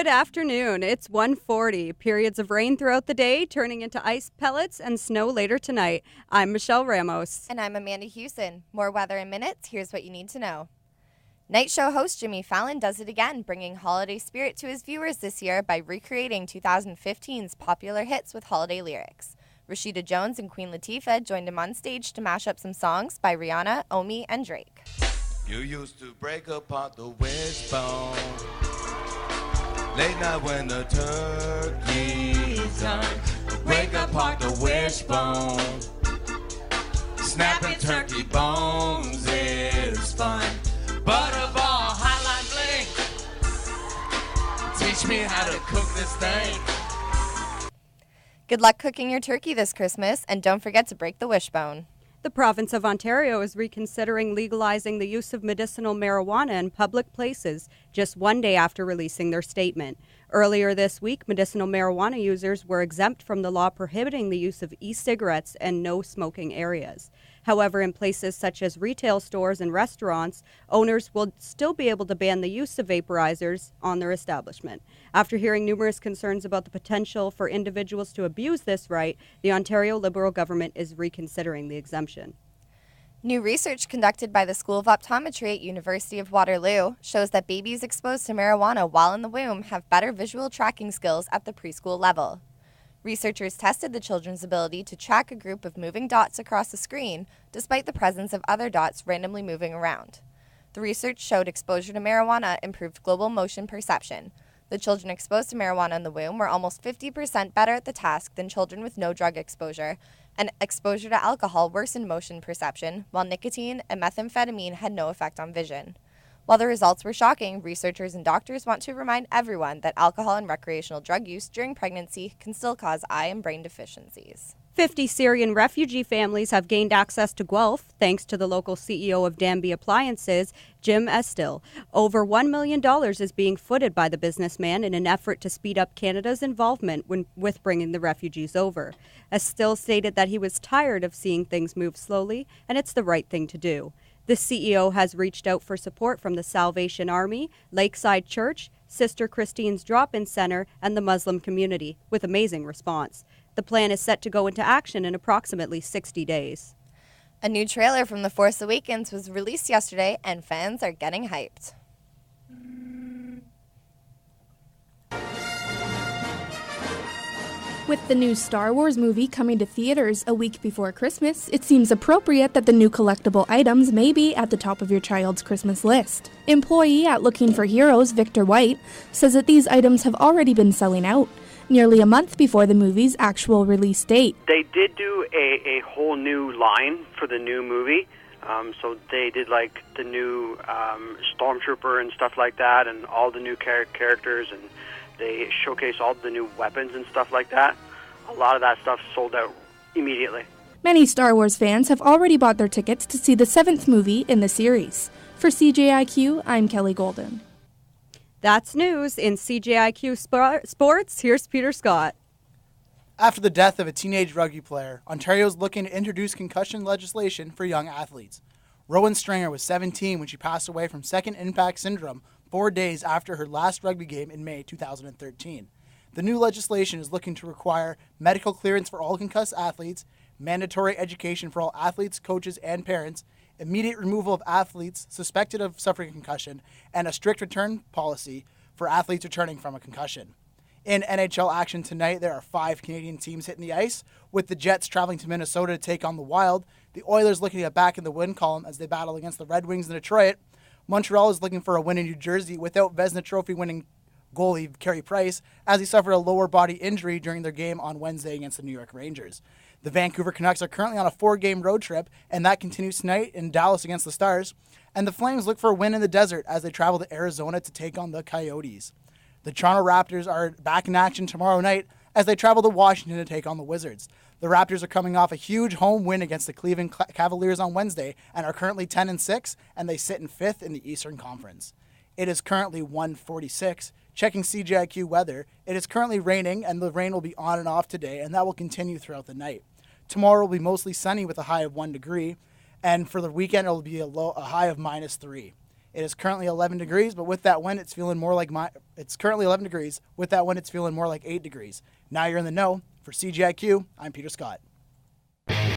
Good afternoon. It's 1:40. Periods of rain throughout the day, turning into ice pellets and snow later tonight. I'm Michelle Ramos. And I'm Amanda Hewson. More weather in minutes. Here's what you need to know. Night show host Jimmy Fallon does it again, bringing holiday spirit to his viewers this year by recreating 2015's popular hits with holiday lyrics. Rashida Jones and Queen Latifah joined him on stage to mash up some songs by Rihanna, Omi, and Drake. You used to break apart the wishbone late night when the turkey's done. Break apart the wishbone. Snapping turkey bones is fun. Butterball, highline bling. Teach me how to cook this thing. Good luck cooking your turkey this Christmas, and don't forget to break the wishbone. The province of Ontario is reconsidering legalizing the use of medicinal marijuana in public places just one day after releasing their statement. Earlier this week, medicinal marijuana users were exempt from the law prohibiting the use of e-cigarettes and no smoking areas. However, in places such as retail stores and restaurants, owners will still be able to ban the use of vaporizers on their establishment. After hearing numerous concerns about the potential for individuals to abuse this right, the Ontario Liberal government is reconsidering the exemption. New research conducted by the School of Optometry at University of Waterloo shows that babies exposed to marijuana while in the womb have better visual tracking skills at the preschool level. Researchers tested the children's ability to track a group of moving dots across the screen, despite the presence of other dots randomly moving around. The research showed exposure to marijuana improved global motion perception. The children exposed to marijuana in the womb were almost 50% better at the task than children with no drug exposure, and exposure to alcohol worsened motion perception, while nicotine and methamphetamine had no effect on vision. While the results were shocking, researchers and doctors want to remind everyone that alcohol and recreational drug use during pregnancy can still cause eye and brain deficiencies. 50 Syrian refugee families have gained access to Guelph thanks to the local CEO of Danby Appliances, Jim Estill. Over $1 million is being footed by the businessman in an effort to speed up Canada's involvement with bringing the refugees over. Estill stated that he was tired of seeing things move slowly, and it's the right thing to do. The CEO has reached out for support from the Salvation Army, Lakeside Church, Sister Christine's Drop-In Center, and the Muslim community, with amazing response. The plan is set to go into action in approximately 60 days. A new trailer from The Force Awakens was released yesterday, and fans are getting hyped. With the new Star Wars movie coming to theaters a week before Christmas, it seems appropriate that the new collectible items may be at the top of your child's Christmas list. Employee at Looking for Heroes, Victor White, says that these items have already been selling out, nearly a month before the movie's actual release date. They did do a whole new line for the new movie. So they did like the new Stormtrooper and stuff like that, and all the new characters, and they showcase all the new weapons and stuff like that. A lot of that stuff sold out immediately. Many Star Wars fans have already bought their tickets to see the 7th movie in the series. For CJIQ, I'm Kelly Golden. That's news in CJIQ Sports. Here's Peter Scott. After the death of a teenage rugby player, Ontario is looking to introduce concussion legislation for young athletes. Rowan Stringer was 17 when she passed away from second impact syndrome 4 days after her last rugby game in May 2013. The new legislation is looking to require medical clearance for all concussed athletes, mandatory education for all athletes, coaches, and parents, immediate removal of athletes suspected of suffering a concussion, and a strict return policy for athletes returning from a concussion. In NHL action tonight, there are 5 Canadian teams hitting the ice, with the Jets traveling to Minnesota to take on the Wild, the Oilers looking at back in the win column as they battle against the Red Wings in Detroit. Montreal is looking for a win in New Jersey without Vezina Trophy winning goalie Carey Price, as he suffered a lower body injury during their game on Wednesday against the New York Rangers. The Vancouver Canucks are currently on a 4-game road trip, and that continues tonight in Dallas against the Stars. And the Flames look for a win in the desert as they travel to Arizona to take on the Coyotes. The Toronto Raptors are back in action tomorrow night as they travel to Washington to take on the Wizards. The Raptors are coming off a huge home win against the Cleveland Cavaliers on Wednesday and are currently 10-6, and they sit in 5th in the Eastern Conference. It is currently 1:46. Checking CJIQ weather, it is currently raining, and the rain will be on and off today, and that will continue throughout the night. Tomorrow will be mostly sunny with a high of 1 degree, and for the weekend it will be a high of -3. It is currently 11 degrees, but with that wind, it's feeling more like it's currently 11 degrees. With that wind, it's feeling more like 8 degrees. Now you're in the know. For CJIQ, I'm Peter Scott.